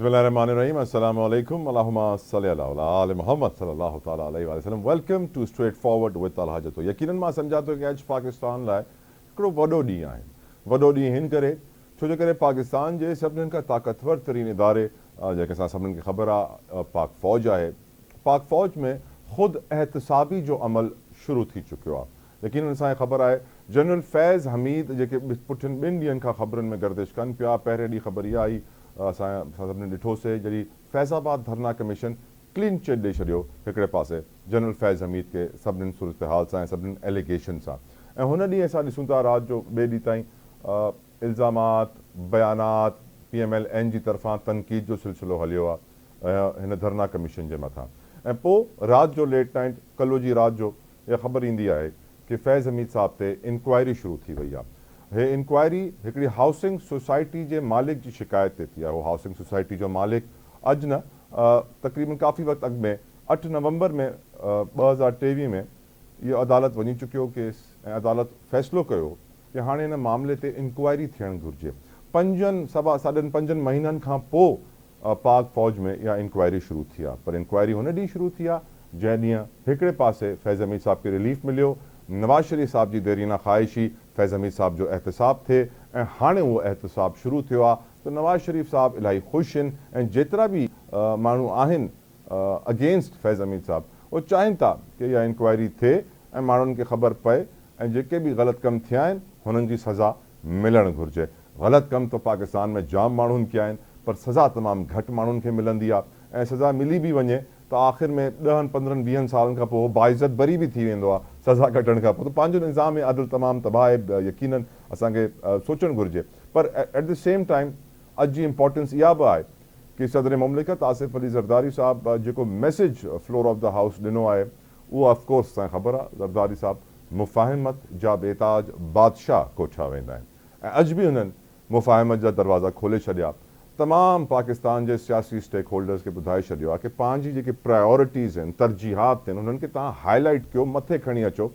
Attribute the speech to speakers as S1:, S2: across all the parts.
S1: Bismillahirrahmanirrahim. Assalamu alaikum. Allahumma salli ala ali Muhammad sallallahu ta'ala alayhi wa sallam. Welcome to Straightforward with Al Hajato. यकीनन मां सम्झा थो कि अॼु पाकिस्तान लाइ हिकिड़ो वॾो ॾींहुं आहे। वॾो ॾींहुं हिन करे छो जो करे पाकिस्तान जे सभिनीनि खां ताक़तवर तरीन इदारे जेके असां सभिनीनि खे ख़बर आहे पाक फ़ौज आहे। पाक फ़ौज में ख़ुदि एहतसाबी जो अमल शुरू थी चुकियो आहे। यकीनन असांखे ख़बर आहे जनरल फैज़ हमीद जेके पुठियुनि ॿिनि ॾींहंनि खां ख़बरुनि में गर्दिश कनि पिया। पहिरें ॾींहुं ख़बर इहा आई असां सभिनी ॾिठोसीं जॾहिं फैज़ाबाद धरना कमीशन क्लीन चिट ॾेई छॾियो हिकिड़े पासे जनरल फैज़ हमीद खे सभिनीनि सूरत हाल सां ऐं सभिनीनि एलिगेशन सां। ऐं हुन ॾींहुं असां ॾिसूं था राति जो ॿिए ॾींहं ताईं इल्ज़ामात बयानात PMLN जी तरफ़ां तनक़ीद जो सिलसिलो हलियो आहे हिन धरना कमीशन जे मथां। ऐं पोइ राति जो लेट नाइट कल्ह जी राति जो इहा ख़बर ईंदी आहे कि फैज़ हमीद साहब ते इंक्वायरी शुरू थी वई आहे। हे इंक्वायरी हिकिड़ी हाउसिंग सोसाइटी जे मालिक जी शिकायत ते थी आहे। उहो हाउसिंग सोसाइटी जो मालिक अॼु न तक़रीबन काफ़ी वक़्तु अॻु में 8 नवंबर में 2023 में इहो अदालत वञी चुकियो केस ऐं अदालत फ़ैसिलो कयो कि हाणे हिन मामले ते इंक्वायरी थियणु घुरिजे। 5.5 महीननि खां पोइ पाक फ़ौज में इहा इंक्वायरी शुरू थी आहे। पर इंक्वायरी हुन ॾींहुं शुरू थी आहे जंहिं ॾींहुं हिकिड़े पासे फैज़ हमीद साहब खे रिलीफ मिलियो, नवाज़ शरीफ़ साहब जी देरीना ख़्वाहिशी फैज़ हमीद साहब जो एहतसाब थिए ऐं हाणे उहो एहतसाब शुरू थियो आहे। त नवाज़ शरीफ़ साहब इलाही ख़ुशि आहिनि ऐं जेतिरा बि माण्हू आहिनि अगेंस्ट फैज़ हमीद साहब उहे चाहिनि था कि इहा इंक्वायरी थिए ऐं माण्हुनि खे ख़बर पए ऐं जेके बि ग़लति कम थिया आहिनि हुननि जी सज़ा मिलणु घुरिजे। ग़लति कम त पाकिस्तान में जाम माण्हुनि कया आहिनि पर सज़ा तमामु घटि माण्हुनि खे मिलंदी आहे ऐं सज़ा मिली बि वञे त आख़िर में 10, 15, 20 सालनि खां पोइ बाइज़त बरी बि थी वेंदो आहे सज़ा कटण खां पोइ। त पंहिंजो निज़ाम अदल तमामु तबाह आहे। यकीनन असांखे सोचणु घुरिजे। पर एट द सेम टाइम अॼु जी इम्पोर्टेंस इहा बि आहे कि सदर मुमलिकत आसिफ अली ज़रदारी साहब जेको message floor of the house ॾिनो आहे उहो ऑफकोर्स असांखे ख़बर आहे ज़रदारी साहब मुफ़ाहिमत जा बेताज बादशाह कोठा वेंदा आहिनि ऐं अॼु बि हुननि मुफ़ाहिमत जा दरवाज़ा खोले छॾिया। तमामु पाकिस्तान जे सियासी स्टेक होल्डर्स खे ॿुधाए छॾियो आहे कि पंहिंजी जेके प्रायोरिटीज़ आहिनि तरजीहात आहिनि उन्हनि खे तव्हां हाईलाइट कयो, मथे खणी अचो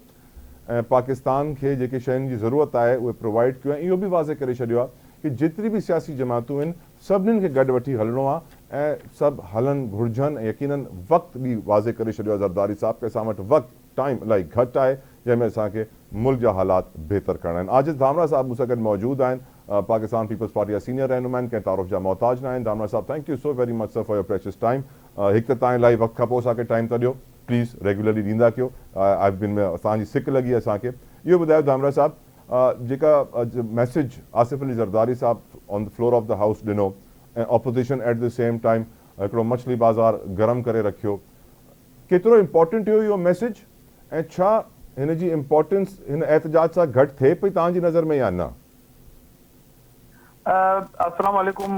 S1: ऐं पाकिस्तान खे जेके शयुनि जी ज़रूरत आहे उहे प्रोवाइड कयो। ऐं इहो बि वाज़े करे छॾियो आहे कि जेतिरी बि सियासी जमातूं आहिनि सभिनीनि खे गॾु वठी हलणो आहे ऐं सभु हलनि घुरिजनि। ऐं यकीनन वक़्तु बि वाज़े करे छॾियो आहे ज़रदारी साहब कि असां वटि वक़्तु टाइम इलाही घटि आहे जंहिंमें असांखे मुल्क जा हालात बहितर करणा आहिनि। आजिज़ धामरा साहब मूंसां गॾु मौजूदु आहिनि, पाकिस्तान पीपल्स पार्टी जा सीनियर रहनुमा आहिनि, कंहिं तारुफ़ जा मोहताज न आहिनि। Dhamra sahab thank you so very much sir for your precious time. हिकु त तव्हां इलाही वक़्त खां पोइ असांखे टाइम था ॾियो, प्लीज़ रेगुलरली ॾींदा कयो। आई बिन में असांजी सिक लॻी असांखे। इहो ॿुधायो धामरा साहब जेका मैसेज आसिफ अली ज़रदारी साहब on the floor of the house ॾिनो ऐं opposition at the same time हिकिड़ो मछली बाज़ार गरम करे रखियो, केतिरो इम्पोर्टेंट हुयो इहो मैसेज ऐं छा हिन जी इम्पोर्टेंस हिन एहतजाज सां घटि थिए पई तव्हांजी नज़र में या न?
S2: अस्सलाम वालेकुम।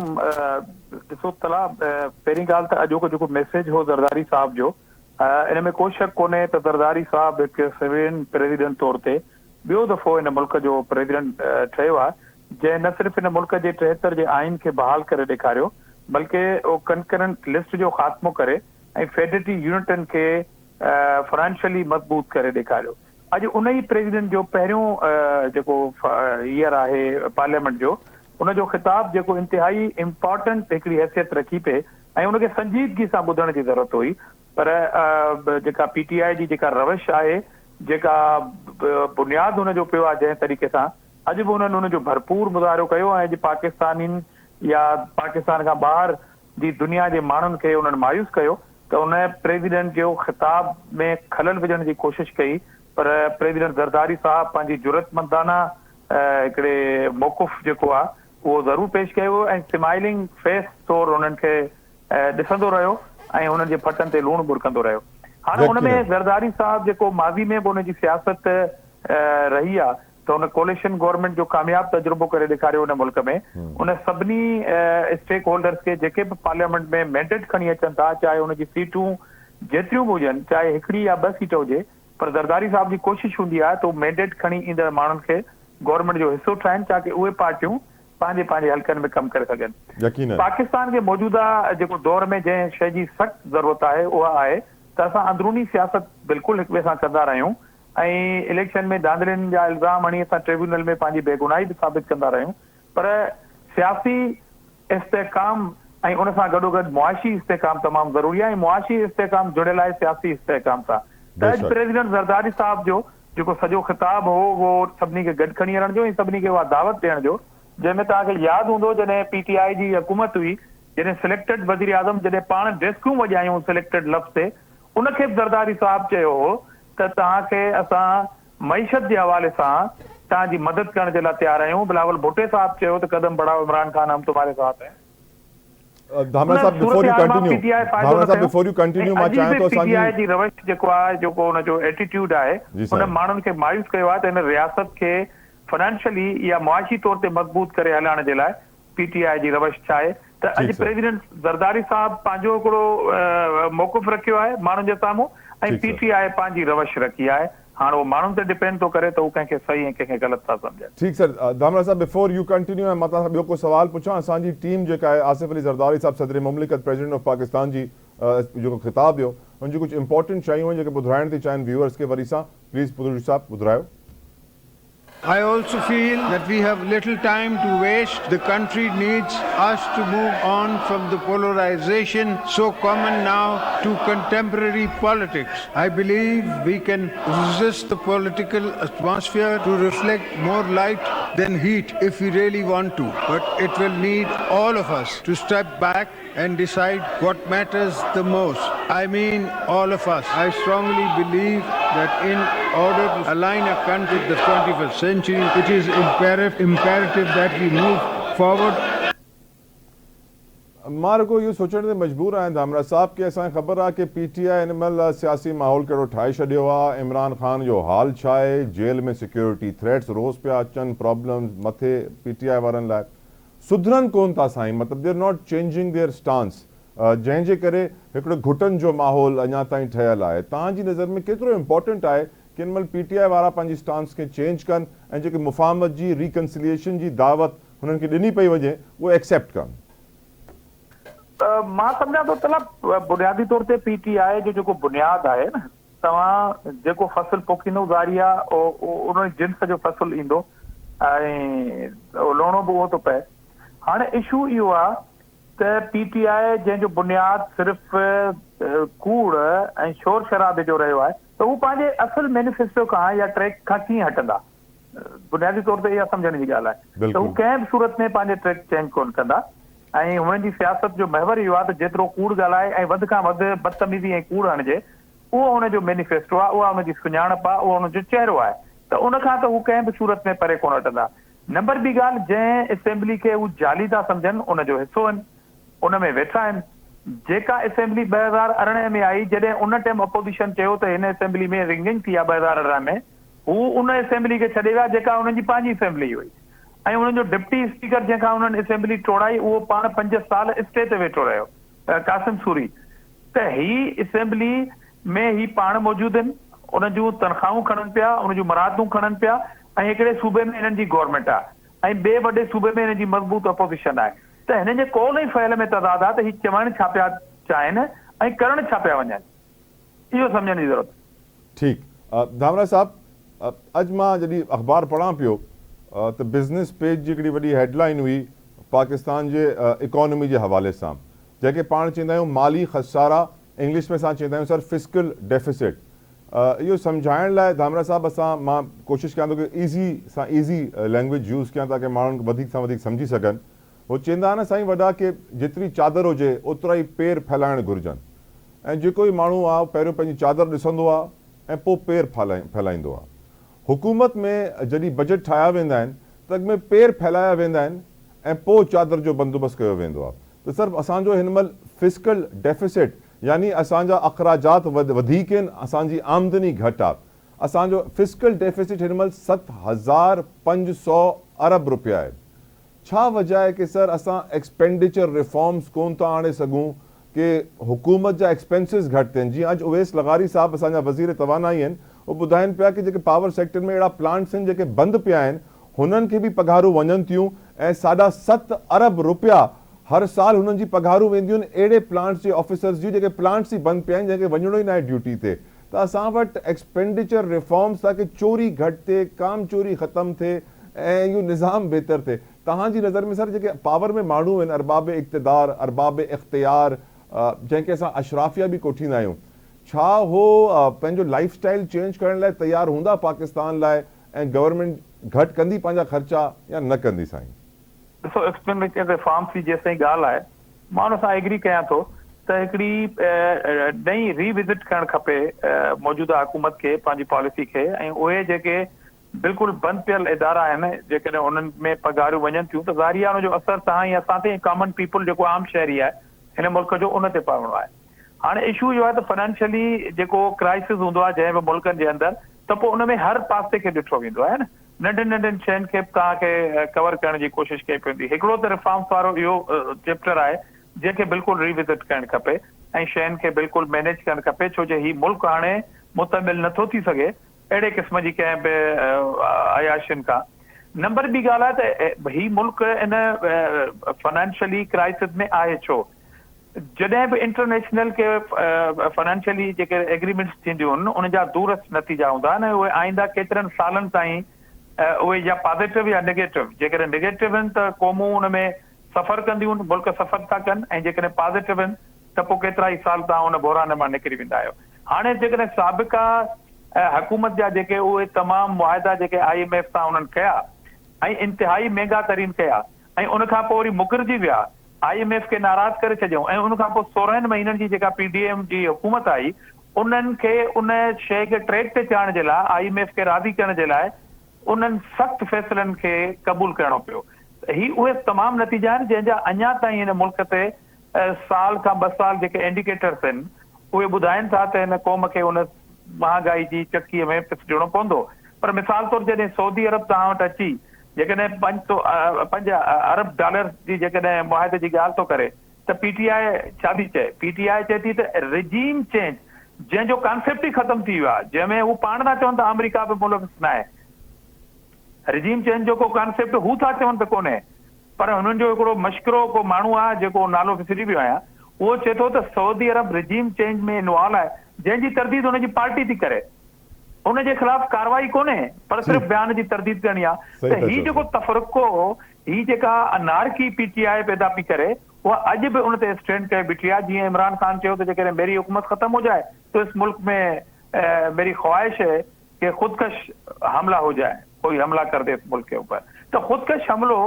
S2: ॾिसो तला पहिरीं ॻाल्हि त अॼोको जेको मैसेज हो ज़रदारी साहब जो इन में को शक कोन्हे त ज़रदारी साहब हिकु सिविलियन प्रेसिडेंट तौर ते ॿियो दफ़ो हिन मुल्क जो प्रेसिडेंट ठहियो आहे जंहिं न सिर्फ़ु हिन मुल्क जे 73 जे आइन खे बहाल करे ॾेखारियो बल्कि उहो कंकरेंट लिस्ट जो ख़ात्मो करे ऐं फेडरेटरी यूनिटनि खे फाइनेंशियली मज़बूत करे ॾेखारियो। अॼु उन ई प्रेसिडेंट जो पहिरियों जेको ईयर आहे पार्लियामेंट जो उनजो ख़िताब जेको इंतिहाई इम्पोर्टेंट हिकिड़ी हैसियत रखी पिए ऐं उनखे संजीदगी सां ॿुधण जी ज़रूरत हुई। पर जेका PTI जी जेका रविश आहे, जेका बुनियादु हुनजो पियो आहे जंहिं तरीक़े सां अॼु बि उन्हनि उनजो भरपूर मुज़ाहिरो कयो ऐं अॼु पाकिस्तानियुनि या पाकिस्तान खां ॿाहिरि जी दुनिया जे माण्हुनि खे उन्हनि मायूस कयो त उन प्रेसिडेंट जो ख़िताब में खलल विझण जी कोशिशि कई। पर प्रेसिडेंट ज़रदारी साहब पंहिंजी जुरतमंदाना हिकिड़े मौक़ुफ़ जेको आहे उहो ज़रूरु पेश कयो ऐं स्माइलिंग फेस तौरु उन्हनि खे ॾिसंदो रहियो ऐं उन्हनि जे फटनि ते लूणु बुरकंदो रहियो। हाणे हुन में ज़रदारी साहब जेको माज़ी में बि उनजी सियासत रही आहे त उन कोलिशन गवर्नमेंट जो कामयाबु तजुर्बो करे ॾेखारियो उन मुल्क में। उन सभिनी स्टेक होल्डर्स खे जेके बि पार्लियामेंट में मैंडेट खणी अचनि था, चाहे उनजी सीटूं जेतिरियूं बि हुजनि, चाहे हिकिड़ी या 2 सीट हुजे, पर ज़रदारी साहब जी कोशिशि हूंदी आहे त मैंडेट खणी ईंदड़ माण्हुनि खे गवर्नमेंट जो हिसो ठाहिनि ताकी उहे पार्टियूं पंहिंजे हल्कनि में कमु करे सघनि। पाकिस्तान खे मौजूदा जेको दौर में जंहिं शइ जी सख़्तु ज़रूरत आहे उहा आहे त असां अंदरूनी सियासत बिल्कुलु हिक ॿिए सां कंदा रहियूं ऐं इलेक्शन में धांधलियुनि जा इल्ज़ाम हणी असां ट्रिब्यूनल में पंहिंजी बेगुनाही बि साबित कंदा रहियूं। पर सियासी इस्तेहकाम ऐं उन सां गॾोगॾु मुआशी इस्तेकाम तमामु ज़रूरी आहे ऐं मुआशी इस्तेकाम जुड़ियल आहे सियासी इस्तेकाम सां। त अॼु प्रेसिडेंट ज़रदारी साहब जो जेको सॼो ख़िताब हो उहो सभिनी खे गॾु खणी हलण जो ऐं सभिनी खे उहा दावत ॾियण जो, जंहिंमें तव्हांखे यादि हूंदो जॾहिं PTI जी हुकूमत हुई, जॾहिं सिलेक्टेड वज़ीर आज़म जॾहिं पाण डेस्कूं वॼायूं सिलेक्टेड लफ़्ज़ ते, उनखे बि ज़रदारी साहब चयो हो त तव्हांखे असां मईशत जे हवाले सां तव्हांजी मदद करण जे लाइ तयारु आहियूं। बिलावल भुट्टे साहब चयो त कदम बढ़ाओ इमरान खान, हम तुम्हारे साथ हैं।
S1: धामरा साहब बिफोर यू कंटिन्यू मां चाहियां थो
S2: PTI जी रवश जेको आहे, जेको हुनजो एटीट्यूड आहे, उन माण्हुनि खे मायूस कयो आहे त हिन रियासत खे फाइनेंशियली या मुआशी तौर ते मज़बूत करे हलाइण जे लाइ PTI जी रवश छा आहे। त अॼु प्रेसिडेंट ज़रदारी साहब पंहिंजो हिकिड़ो मौक़िफ़ रखियो आहे माण्हुनि जे साम्हूं ऐं PTI पंहिंजी रवश रखी आहे। हाणे उहो माण्हुनि ते डिपेंड थो करे त उहो कंहिंखे सही ऐं कंहिंखे ग़लति था सम्झनि।
S1: ठीकु सर, धामरा साहब बिफोर यू कंटिन्यू ऐं मां तव्हां खां ॿियो को सवाल पुछां, असांजी टीम जेका आहे आसिफ अली ज़रदारी साहब सदर मुमलिकत प्रेसिडेंट ऑफ पाकिस्तान जी जेको ख़िताब ॾियो, हुनजी कुझु इंपॉर्टेंट शयूं आहिनि जेके ॿुधाइण थी चाहिनि व्यूअर्स खे, वरी सां प्लीज़ पुदुरी साहब ॿुधायो।
S3: I also feel that we have little time to waste. The country needs us to move on from the polarization so common now to contemporary politics. I believe we can resist the political atmosphere to reflect more light than heat if we really want to. But it will need all of us to step back and decide what matters the most. I mean all of us. I strongly believe that in order to align a country with the 21st century, it is imperative that we move forward.
S1: मां रुगो इहो सोचण ते मजबूर आहियां धामरा साहब कि असांखे ख़बर आहे कि PTI हिन महिल सियासी माहौल कहिड़ो ठाहे छॾियो आहे, इमरान खान जो हाल छा आहे, जेल में सिक्योरिटी थ्रेट्स रोज़ पिया अचनि, प्रॉब्लम्स मथे PTI वारनि लाइ सुधरनि कोन था साईं, मतिलबु they are not changing their stance, जंहिंजे करे हिकिड़ो घुटन जो माहौल अञा ताईं ठहियलु आहे। तव्हांजी नज़र में केतिरो इम्पोर्टेंट आहे कि हिन महिल PTI वारा पंहिंजी स्टांस खे चेंज कनि ऐं जेके मुफ़ाहमत जी रिकन्सिलिएशन जी दावत हुननि खे ॾिनी पई वञे उहो एक्सेप्ट कनि?
S2: मां सम्झां थो तलब बुनियादी तौर ते PTI जो जेको बुनियादु आहे न, तव्हां जेको फसल पोखींदो ज़ारी आहे उन जिन्स जो फसल ईंदो ऐं लोणो बि उहो थो पए। हाणे इशू इहो आहे त PTI जंहिंजो बुनियादु सिर्फ़ु कूड़ ऐं शोर शराबे जो रहियो आहे, त हू पंहिंजे असुल मैनिफेस्टो खां या ट्रैक खां कीअं हटंदा? बुनियादी तौर ते इहा सम्झण जी ॻाल्हि आहे। त हू कंहिं बि सूरत में पंहिंजे ट्रैक चेंज कोन कंदा ऐं हुननि जी सियासत जो महवर इहो आहे त जेतिरो कूड़ ॻाल्हाए ऐं वधि खां वधि बदतमीज़ी ऐं कूड़ हणिजे, उहो हुनजो मैनिफेस्टो आहे, उहा हुनजी सुञाणप आहे, उहो हुनजो चहिरो आहे। त उनखां त हू कंहिं बि सूरत में परे कोन हटंदा। नंबर ॿी ॻाल्हि, जंहिं असेंबली खे हू जाली था सम्झनि उनजो हिसो आहिनि, उन में वेठा आहिनि। जेका असेंबली 2018 में आई, जॾहिं उन टाइम अपोजिशन चयो त हिन असेंबली में रिंगिंग थी आहे 2018 में, हू उन असेंबली खे छॾे विया जेका हुननि जी पंहिंजी असेंबली हुई ऐं हुननि जो डिप्टी स्पीकर जंहिंखां हुननि असेंबली टोड़ाई उहो पाण 5 साल स्टे ते वेठो रहियो, कासिम सूरी। त ही असेंबली में ही पाण मौजूदु आहिनि, उन जूं तनख़्वाहूं खणनि पिया, उन जूं मुरादूं खणनि पिया ऐं हिकिड़े सूबे में हिननि जी गवर्नमेंट आहे ऐं ॿिए वॾे सूबे में हिननि जी मज़बूत अपोजिशन आहे। त हिननि जे कौल ऐं फ़इल में तज़ाद आहे त ही चवणु छा पिया चाहिनि ऐं करणु छा पिया वञनि, इहो सम्झण जी ज़रूरत।
S1: ठीकु, धामरा साहब, अॼु मां जॾहिं अख़बार पढ़ां पियो त बिज़नेस पेज जी हिकिड़ी वॾी हेडलाइन हुई पाकिस्तान जे इकोनॉमी जे हवाले सां, जंहिंखे पाण चवंदा आहियूं माली ख़सारा, इंग्लिश में असां चवंदा आहियूं सर फिस्कल डेफिसिट। इहो सम्झाइण लाइ धामरा साहब मां कोशिशि कयां थो कि ईज़ी लैंग्वेज यूज़ कयां ताकी माण्हुनि वधीक सां वधीक सम्झी सघनि। उहो चवंदा आहिनि साईं वॾा कि जेतिरी चादर हुजे ओतिरा ई पेर फैलाइण घुरिजनि, ऐं जेको ई माण्हू आहे पहिरियों पंहिंजी चादर ॾिसंदो आहे ऐं पोइ पेर फैलाईंदो आहे। हुकूमत में जॾहिं बजट ठाहिया वेंदा आहिनि त अॻु में पेर फैलाया वेंदा आहिनि ऐं पोइ चादर जो बंदोबस्तु कयो वेंदो आहे। त सर असांजो हिन महिल फिस्कल डेफिसिट यानी असांजा अख़राजात वधीक आहिनि, असांजी आमदनी घटि आहे। असांजो फिस्कल डेफिसिट हिन महिल 7,500 अरब रुपया आहे। छा वजह आहे कि सर असां एक्सपेंडिचर रिफॉर्म्स कोन था आणे सघूं कि हुकूमत जा एक्सपेंसिस घटि थियनि? जीअं अॼु उवैस लगारी साहब असांजा वज़ीर तवानाई आहिनि, उहे ॿुधाइनि पिया कि जेके पावर सेक्टर में अहिड़ा प्लांट्स आहिनि जेके बंदि पिया आहिनि, हुननि खे बि पघारूं वञनि थियूं ऐं 7.5 अरब रुपया हर साल हुननि जी पघारूं वेंदियूं आहिनि अहिड़े प्लांट्स जे ऑफिसर्स जूं जेके प्लांट्स ई बंदि पिया आहिनि, जंहिंखे वञिणो ई न आहे ड्यूटी ते। त असां वटि एक्सपेंडिचर रिफॉर्म्स ताकी चोरी घटि थिए, काम चोरी ख़तमु थिए ऐं इहो निज़ाम बहितर थिए। तव्हांजी नज़र में सर जेके पावर में माण्हू आहिनि, अरबाब इक़्तिदार, अरबाब इख्तियार, जंहिंखे असां अशराफिया बि कोठींदा आहियूं, छा हो पंहिंजो लाइफ स्टाइल चेंज करण लाइ तयार हूंदा पाकिस्तान लाइ, ऐं गवर्नमेंट घटि कंदी पंहिंजा ख़र्चा या न कंदी? साईं
S2: ॾिसो, एक्सपेंडिचर रिफॉर्म्स जी जेसिताईं ॻाल्हि आहे, मां हुन सां एग्री कयां थो त हिकिड़ी नई रीविज़िट करणु खपे मौजूदा हुकूमत खे, पंहिंजी पॉलिसी खे, ऐं उहे जेके बिल्कुलु बंदि पियल इदारा आहिनि, जेकॾहिं उन्हनि में पघारियूं वञनि थियूं त ज़ाहिरी आहे हुनजो असरु तव्हां या असां ते, कॉमन पीपल जेको आम शहरी आहे हिन मुल्क जो, उन ते पवणो आहे। हाणे इशू जो आहे त फाइनेंशियली जेको क्राइसिस हूंदो आहे जंहिं बि मुल्कनि जे अंदरि, त पोइ उन में हर पासे खे ॾिठो वेंदो आहे न, नंढनि नंढनि शयुनि खे तव्हांखे कवर करण जी कोशिशि कई पवंदी। हिकिड़ो त रिफॉर्म्स वारो इहो चैप्टर आहे जंहिंखे बिल्कुलु रिविज़िट करणु खपे ऐं शयुनि खे बिल्कुलु मैनेज करणु खपे, छो जो हीउ मुल्क हाणे मुतमिल नथो थी सघे अहिड़े क़िस्म जी कंहिं बि अयाशियुनि खां। नंबर ॿी ॻाल्हि आहे त हीउ मुल्क इन फाइनेंशियली क्राइसिस में आहे छो? जॾहिं बि इंटरनेशनल के फाइनेंशियली जेके एग्रीमेंट्स थींदियूं आहिनि उन जा दूरस्थ नतीजा हूंदा आहिनि, उहे आईंदा केतिरनि सालनि ताईं उहे या पॉज़िटिव या नेगेटिव, जेकॾहिं नेगेटिव आहिनि त क़ौमूं उन में सफ़र कंदियूं आहिनि, मुल्क सफ़र था कनि, ऐं जेकॾहिं पॉज़िटिव आहिनि त पोइ केतिरा ई साल तव्हां उन बहिरान मां निकिरी वेंदा आहियो। हाणे जेकॾहिं साबिक़ा हुकूमत जा जेके उहे तमामु मुआहिदा जेके IMF सां उन्हनि कया ऐं इंतिहाई महांगा तरीन कया, ऐं उनखां पोइ वरी मुकरजी विया, IMF खे नाराज़ करे छॾियऊं, ऐं उनखां पोइ 16 महीननि जी जेका PDM जी हुकूमत आई, उन्हनि खे उन शइ खे ट्रैक ते चाढ़ण जे लाइ, IMF खे राज़ी करण जे लाइ उन्हनि सख़्तु फ़ैसिलनि खे क़बूल करणो पियो। ही उहे तमामु नतीजा आहिनि जंहिंजा अञा ताईं हिन मुल्क ते साल खां 2 साल जेके इंडिकेटर्स आहिनि उहे ॿुधाइनि था त हिन क़ौम खे उन महांगाई जी चकीअ में पिसजणो पवंदो। पर मिसाल तौरु जॾहिं सऊदी अरब तव्हां वटि अची जेकॾहिं 5 अरब डॉलर जी जेकॾहिं मुआहिदे जी ॻाल्हि थो करे त PTI छा थी चए? PTI चए थी त रिजीम चेंज, जंहिंजो कॉन्सेप्ट ई ख़तमु थी वियो आहे, जंहिंमें हू पाण था चवनि त अमेरिका बि मुल्क न आहे। रिजीम चेंज जो को कॉन्सेप्ट हू था चवनि त कोन्हे, पर हुननि जो हिकिड़ो मशकिरो को माण्हू आहे जेको नालो विसरी वियो आहियां, उहो चए थो त सऊदी अरब रिजीम चेंज में इन्वॉल्व आहे, जंहिंजी तरदीद हुनजी पार्टी थी करे, हुनजे ख़िलाफ़ कार्रवाई कोन्हे, पर सिर्फ़ु बयान जी तरदीद करणी आहे। त हीउ जेको तफ़रुक़ो, हीउ जेका अनारकी PTI पैदा पई करे, उहा अॼु बि उन ते स्टैंड करे बीठी आहे। जीअं इमरान खान चयो त जेकॾहिं मेरी हुकूमत ख़तम हो जाए तो इस मुल्क में मेरी ख्वाहिश है कि खुदकश हमला हो जाए, कोई हमला कर दे इस मुल्क के ऊपर। तो खुदकश हमलो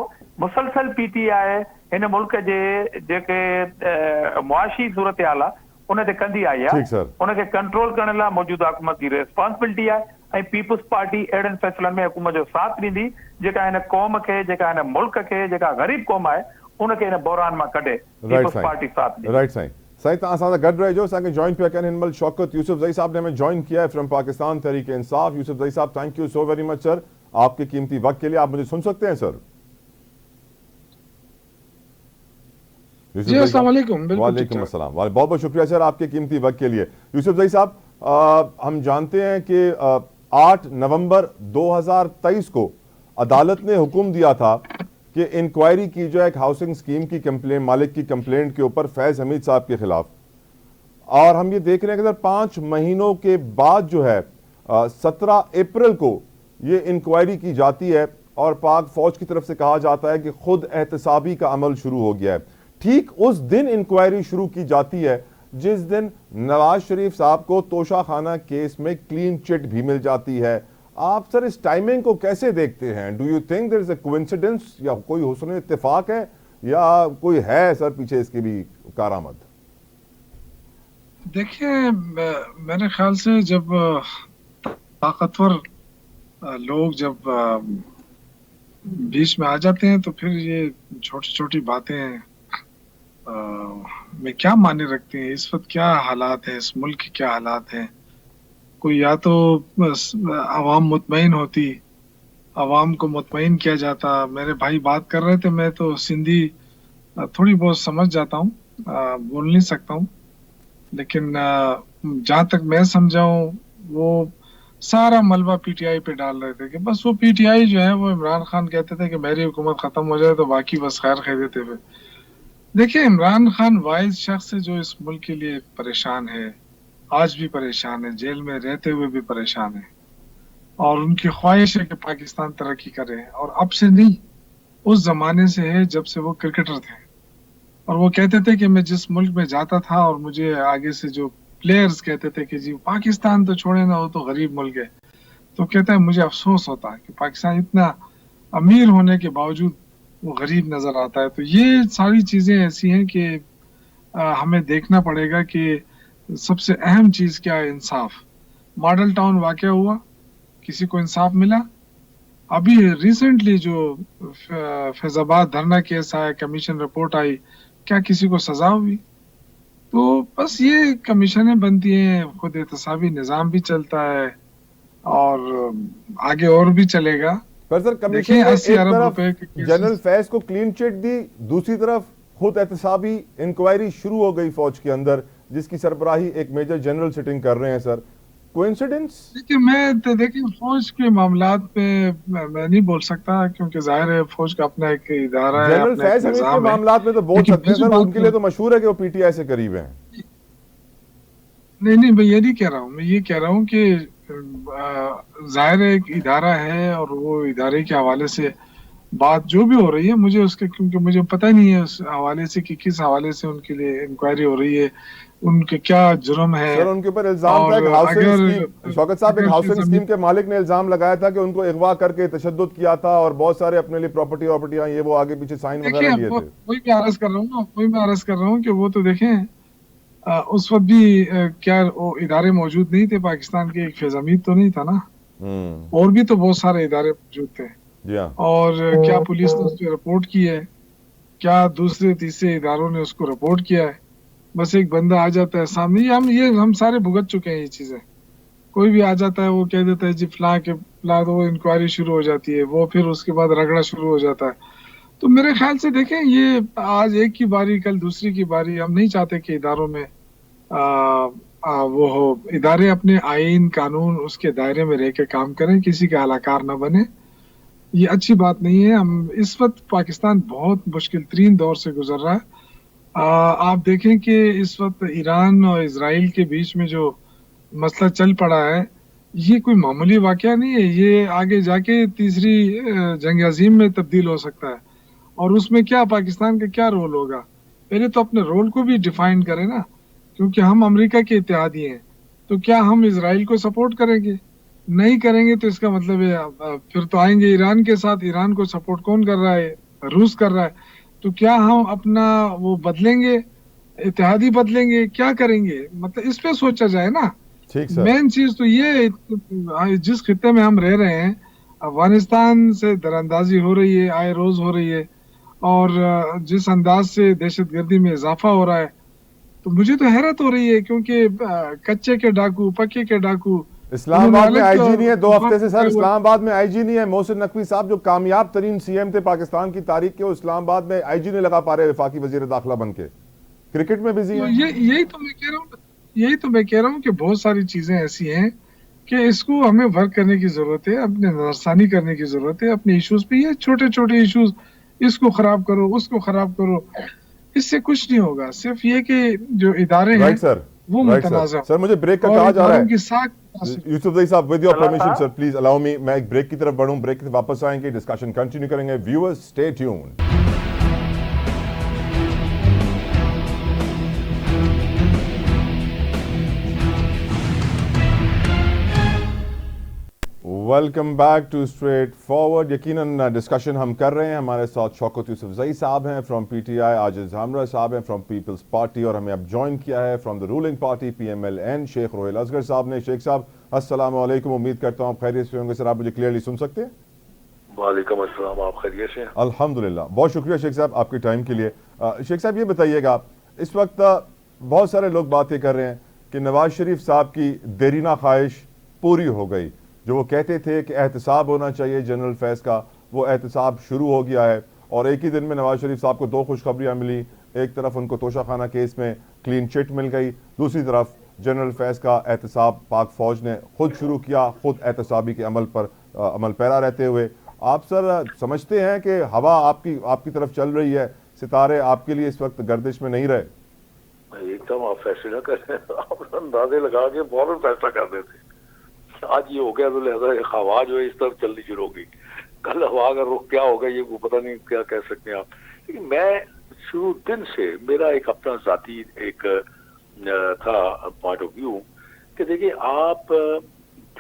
S2: मुसलसल PTI हिन मुल्क जे जेके मुआशी सूरत हाल आहे उन ते कंदी आई आहे, उनखे कंट्रोल करण लाइ मौजूदा हुकूमत जी रिस्पॉन्सिबिलिटी आहे, ऐं पीपुल्स पार्टी अहिड़नि फ़ैसिलनि में हुकूमत जो साथ ॾींदी जेका हिन क़ौम खे, जेका हिन मुल्क खे, जेका ग़रीब क़ौम आहे उनखे हिन बहिरान मां कढे। पीपुल्स पार्टी साथ ॾींदी।
S1: राइट साईं। साईं तव्हां असां सां गॾु रहिजो, असांखे जॉइन पिया कनि हिन महिल शौकत यूसुफ ज़ई साहब ने हमें जॉइन किया है from Pakistan Tehreek Insaf. Yousafzai sahab, thank you so very much sir आपके कीमती वक्त के लिए। आप मुझे सुन सकते हैं सर?
S4: जी अस्सलाम वालेकुम।
S1: वालेकुम अस्सलाम। बहुत बहुत शुक्रिया सर आपके कीमती वक्त के लिए। यूसुफ ज़ई साहब, हम जानते हैं कि 8 नवंबर 2023 को अदालत ने हुक्म दिया था कि इंक्वायरी की जाए एक हाउसिंग स्कीम की कंप्लेंट, मालिक की कंप्लेंट के ऊपर फैज़ हमीद साहब के खिलाफ। और हम ये देख रहे हैं कि 5 महीनों के बाद जो है 17 अप्रैल को ये इंक्वायरी की जाती है और पाक फौज की तरफ से कहा जाता है कि खुद एहतसाबी का अमल शुरू हो गया है। ठीक उस दिन इंक्वायरी शुरू की जाती है जिस दिन नवाज शरीफ साहब को तोशाखाना केस में क्लीन चिट भी मिल जाती है। आप सर इस टाइमिंग को कैसे देखते हैं? Do you think there is a coincidence या कोई हुस्न इत्तेफाक है या कोई है सर पीछे इसकी भी कारामद?
S4: देखिए, मेरे ख्याल से जब ताकतवर लोग जब बीच में आ जाते हैं तो फिर ये छोटी छोटी बातें में क्या माने रखते हैं। इस वक्त क्या हालात है, इस मुल्क के क्या हालात हैं, कोई या तो आवाम मुतमईन होती, आवाम को मुतमईन किया जाता। मेरे भाई बात कर रहे थे, मैं तो सिंधी थोड़ी बहुत समझ जाता हूँ, बोल नहीं सकता हूँ, लेकिन जहाँ तक मैं समझाऊँ वो सारा मलबा PTI पे डाल रहे थे कि बस वो PTI जो है वो इमरान खान कहते थे कि मेरी हुकूमत खत्म हो जाए तो बाकी बस खैर कह देते थे। देखिए, इमरान खान वाइज शख्स है जो इस मुल्क के लिए परेशान है, आज भी परेशान है, जेल में रहते हुए भी परेशान है, और उनकी ख्वाहिश है कि पाकिस्तान तरक्की करे, और अब से नहीं उस जमाने से है जब से वो क्रिकेटर थे। और वो कहते थे कि मैं जिस मुल्क में जाता था और मुझे आगे से जो प्लेयर्स कहते थे कि जी पाकिस्तान तो छोड़े ना, वो तो गरीब मुल्क है, तो कहता है मुझे अफसोस होता है कि पाकिस्तान इतना अमीर होने के बावजूद वो गरीब नजर आता है। तो ये सारी चीजें ऐसी हैं कि हमें देखना पड़ेगा कि सबसे अहम चीज क्या है, इंसाफ। मॉडल टाउन वाकया हुआ, किसी को इंसाफ मिला? अभी रिसेंटली जो फैजाबाद धरना केस आया, कमीशन रिपोर्ट आई, क्या किसी को सजा हुई? तो बस ये कमीशनें बनती हैं, खुद एहतसाबी निज़ाम भी चलता है और आगे और भी चलेगा।
S1: पर सर कमीशन
S4: देखिए
S1: ने
S4: 80
S1: एक
S4: अरब
S1: तरफ
S4: रुपए के केसेस।
S1: जनरल फैज को क्लीन चिट दी, दूसरी तरफ खुद एहतसाबी इंक्वायरी शुरू हो गई फौज के अंदर, जिसकी सरबराही एक मेजर जनरल सिटिंग कर रहे हैं। Sir coincidence?
S4: देखिए मैं तो देखिए फौज के मामलात पे मैं नहीं बोल सकता, क्योंकि जाहिर है फौज का अपना एक इदारा है,
S1: जनरल
S4: अपना एक
S1: फैज हमीद के
S4: निज़ाम है।
S1: मामलात में तो बोल
S4: लेकिन
S1: सकते हैं
S4: मेरी
S1: सर,
S4: बात
S1: उनके लिए तो मशहूर है कि वो पीटीआई से करीब हैं।
S4: नहीं, मैं ये नहीं कह रहा हूँ, मैं ये कह रहा हूँ कि जाहिर है एक इदारा है और वो इदारे के हवाले से बात जो भी हो रही है, मुझे उसके, क्योंकि मुझे पता नहीं है उस हवाले से कि किस हवाले से उनके लिए इंक्वायरी हो रही है, उनके क्या जुर्म है।
S1: सर उनके ऊपर इल्जाम था
S4: और
S1: एक हाउसिंग
S4: अगर
S1: स्कीम, शौकत साहब एक हाउसिंग स्कीम के मालिक ने इल्जाम लगाया था कि उनको अगवा करके तशद्दुद किया था और बहुत सारे अपने लिए प्रॉपर्टियां ये वो आगे पीछे साइन
S4: देखिए
S1: वगैरह लिए थे।
S4: वही मैं अर्ज कर रहा हूँ ना, वही मैं अर्ज कर रहा हूँ कि वो तो देखें उस वक्त भी क्या वो इदारे मौजूद नहीं थे पाकिस्तान के, एक फैज हमीद तो नहीं था ना, और भी तो बहुत सारे इदारे मौजूद थे।
S1: जी हाँ।
S4: और क्या पुलिस ने उस पर रिपोर्ट की है? क्या दूसरे तीसरे इदारों ने उसको रिपोर्ट किया है? बस एक बंदा आ जाता है सामने, हम सारे भुगत चुके हैं ये चीजें। कोई भी आ जाता है, वो कह देता है जी फलां के फलां, तो वो इंक्वायरी शुरू हो जाती है, वो फिर उसके बाद रगड़ा शुरू हो जाता है। तो मेरे ख्याल से देखें, ये आज एक की बारी कल दूसरी की बारी, हम नहीं चाहते कि इदारों में वो हो। इदारे अपने आईन कानून उसके दायरे में रह के काम करें, किसी के हलाकार न बने, ये अच्छी बात नहीं है। हम इस वक्त पाकिस्तान बहुत मुश्किल तरीन दौर से गुजर रहा है। आप देखें कि इस वक्त ईरान और इजराइल के बीच में जो मसला चल पड़ा है, ये कोई मामूली वाकया नहीं है, ये आगे जाके तीसरी जंग अजीम में तब्दील हो सकता है। और उसमें क्या पाकिस्तान का क्या रोल होगा? पहले तो अपने रोल को भी डिफाइन करें ना, क्योंकि हम अमेरिका के इत्तेहादी हैं। तो क्या हम इजराइल को सपोर्ट करेंगे? नहीं करेंगे तो इसका मतलब है फिर तो आएंगे ईरान के साथ। ईरान को सपोर्ट कौन कर रहा है? रूस कर रहा है। तो क्या हम अपना वो बदलेंगे, इत्तेहादी बदलेंगे, क्या करेंगे? मतलब इस पे सोचा जाए ना।
S1: ठीक सर।
S4: मेन चीज तो ये, जिस खित्ते में हम रह रहे हैं, अफगानिस्तान से दरअंदाजी हो रही है, आए रोज हो रही है, और जिस अंदाज से दहशतगर्दी में इजाफा हो रहा है, तो मुझे तो हैरत हो रही है, क्योंकि कच्चे के डाकू, पक्के के डाकू,
S1: इस्लामाबाद में आईजी नहीं है 2 हफ्ते से सर,
S4: उन्होंने
S1: इस्लामाबाद में आईजी नहीं है। मोहसिन नकवी साहब जो कामयाब तरीन सीएम थे पाकिस्तान की तारीख के, वो इस्लामाबाद में आईजी नहीं लगा पा रहे वफाकी वजीर दाखिला बन के, क्रिकेट में बिजी
S4: तो
S1: है।
S4: यही तो मैं कह रहा हूँ कि बहुत सारी चीजें ऐसी हैं कि इसको हमें वर्क करने की जरूरत है, अपने नजरसानी करने की जरूरत है अपने इश्यूज पे। ये छोटे छोटे इश्यूज, इसको खराब करो, उसको खराब करो, इससे कुछ नहीं होगा। सिर्फ ये कि जो इदारे हैं
S1: राइट सर,
S4: वो
S1: राइट
S4: मुतनाज़
S1: सर। मुझे ब्रेक का
S4: और
S1: कहा जा रहा
S4: इदारों की
S1: है।
S4: साख।
S1: यूसुफ जई साहब, विद योर
S2: चला
S1: परमिशन
S2: था।
S1: सर, प्लीज अलाउ मी, मैं एक ब्रेक की तरफ बढ़ूं, ब्रेक से वापस आएंगे, डिस्कशन कंटिन्यू करेंगे। Viewers stay tuned. Welcome back to straight forward. यकीनन डिस्कशन हम कर रहे हैं, हमारे साथ शौकत यूसुफजई साहब हैं फ्रॉम पीटीआई, आजिज हमरा साहब हैं फ्रॉम पीपल्स पार्टी, और हमें अब ज्वाइन किया है from the ruling party PMLN Sheikh Rohail Asghar sahab ने। शेख साहब अस्सलाम वालेकुम, उम्मीद करता हूँ खैरियत से होंगे। सर आप मुझे क्लियरली सुन सकते हैं?
S5: वालेकुम अस्सलाम, आप खैरियत से हैं?
S1: अल्हम्दुलिल्लाह, बहुत शुक्रिया शेख साहब आपके टाइम के लिए। शेख साहब ये बताइएगा, इस वक्त बहुत सारे लोग बातें कर रहे हैं कि नवाज शरीफ साहब की देरीना ख्वाहिश पूरी हो गई। जो वो कहते थे कि एहतसाब होना चाहिए जनरल फैज का, वो एहतसाब शुरू हो गया है, और एक ही दिन में नवाज शरीफ साहब को 2 खुशखबरियाँ मिली। एक तरफ उनको तोशाखाना केस में क्लीन चिट मिल गई, दूसरी तरफ जनरल फैज का एहतसाब पाक फौज ने खुद शुरू किया, खुद एहतसाबी के अमल पर अमल पैरा रहते हुए। आप सर समझते हैं कि हवा आपकी तरफ चल रही है, सितारे आपके लिए इस वक्त गर्दिश में नहीं रहे?
S5: एकदम आप फैसले ना करें, आप अंदाजे लगा के फौरन फैसला कर देते। आज ये हो गया तो लिहाजा हवा जो है इस तरफ चलनी शुरू हो गई। कल हवा का रुख क्या होगा ये वो पता नहीं, क्या कह सकते हैं आप। लेकिन मैं शुरू दिन से मेरा एक अपना जाती एक था पॉइंट ऑफ व्यू कि देखिए आप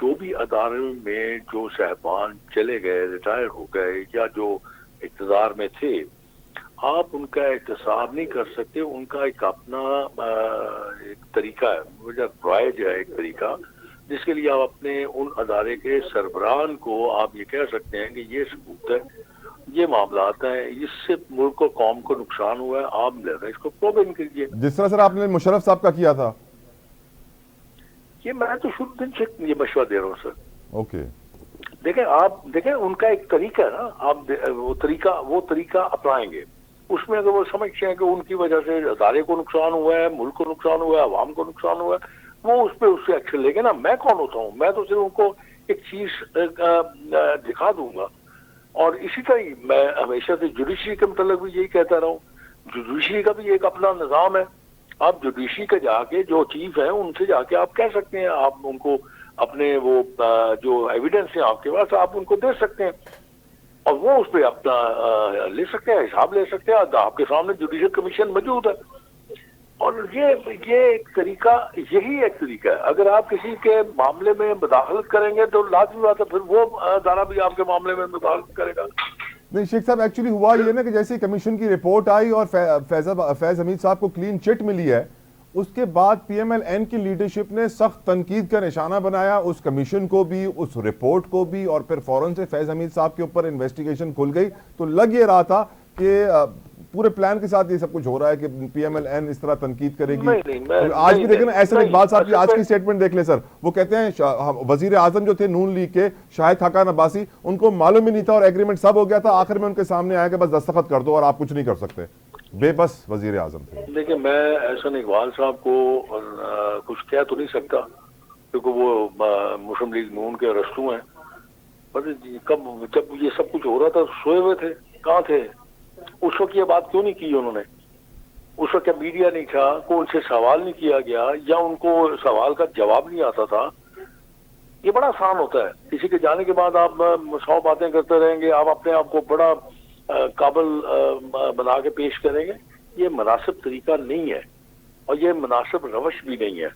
S5: जो भी अदारों में जो साहबान चले गए, रिटायर हो गए या जो इक़्तिदार में थे, आप उनका एहतसाब नहीं कर सकते। उनका एक अपना एक तरीका है, मुझे राइज है एक तरीका, जिसके लिए आप अपने उन अदारे के सरबराहान को आप ये कह सकते हैं कि ये सबूत है, ये मामलात हैं, इससे मुल्क को कौम को नुकसान हुआ है, आप इसको प्रोव कीजिए।
S1: जिस तरह सर आपने मुशर्रफ साहब का किया था,
S5: ये मैं तो शुरू दिन से ये मशवरा दे रहा हूँ सर।
S1: ओके,
S5: देखें आप देखें उनका एक तरीका है ना, आप वो तरीका अपनाएंगे, उसमें अगर वो समझते हैं कि उनकी वजह से अदारे को नुकसान हुआ है, मुल्क को नुकसान हुआ है, अवाम को नुकसान हुआ है, वो उस पर उससे एक्शन लेंगे ना। मैं कौन होता हूँ, मैं तो सिर्फ उनको एक चीज दिखा दूंगा। और इसी तरह मैं हमेशा से जुडिशरी के मतलब भी यही कहता रहा हूँ, जुडिशरी का भी एक अपना निज़ाम है। आप जुडिशरी का जाके जो चीफ है उनसे जाके आप कह सकते हैं, आप उनको अपने वो जो एविडेंस है आपके पास आप उनको दे सकते हैं और वो उस पर अपना ले सकते हैं, हिसाब ले सकते हैं। आपके सामने जुडिशल कमीशन मौजूद है और ये एक तरीका, यही एक तरीका है। अगर आप किसी के मामले में मुदाखलत करेंगे तो लाजमी बात है फिर वो अदारा भी आपके मामले में मुदाखलत करेगा।
S1: नहीं शेख साहब, एक्चुअली हुआ ये ना कि जैसे कमीशन की रिपोर्ट आई और फैज हमीद साहब को क्लीन चिट मिली है, उसके बाद PMLN की लीडरशिप ने सख्त तनकीद का निशाना बनाया उस कमीशन को भी, उस रिपोर्ट को भी, और फिर फौरन से फैज हमीद साहब के ऊपर इन्वेस्टिगेशन खुल गई। तो लग ये रहा था कि पूरे प्लान के साथ ये सब कुछ हो रहा है कि PMLN इस तरह तनकीद करेगी। आज भी देखें ना, ऐसे इकबाल साहब की आज की स्टेटमेंट देख ले सर, वो कहते हैं वजीर आजम जो थे नून लीग के शाहिद खाकान अब्बासी, उनको मालूम ही नहीं था और एग्रीमेंट सब हो गया था, आखिर में उनके सामने आया कि बस दस्तखत कर दो और आप कुछ नहीं कर सकते। बेबस वजीर आजम थे।
S5: देखिए मैं एहसन इकबाल साहब को कुछ कह तो नहीं सकता क्योंकि वो मुस्लिम लीग नून के रस्तू हैं, पर कब जब ये सब कुछ हो रहा था सोए हुए थे, कहाँ थे उस वक्त? ये बात क्यों नहीं की उन्होंने? उस वक्त क्या मीडिया नहीं था, को उनसे सवाल नहीं किया गया या उनको सवाल का जवाब नहीं आता था? ये बड़ा आसान होता है, किसी के जाने के बाद आप 100 बातें करते रहेंगे, आप अपने आप को बड़ा काबिल बना के पेश करेंगे। ये मुनासिब तरीका नहीं है और ये मुनासिब रवश भी नहीं है।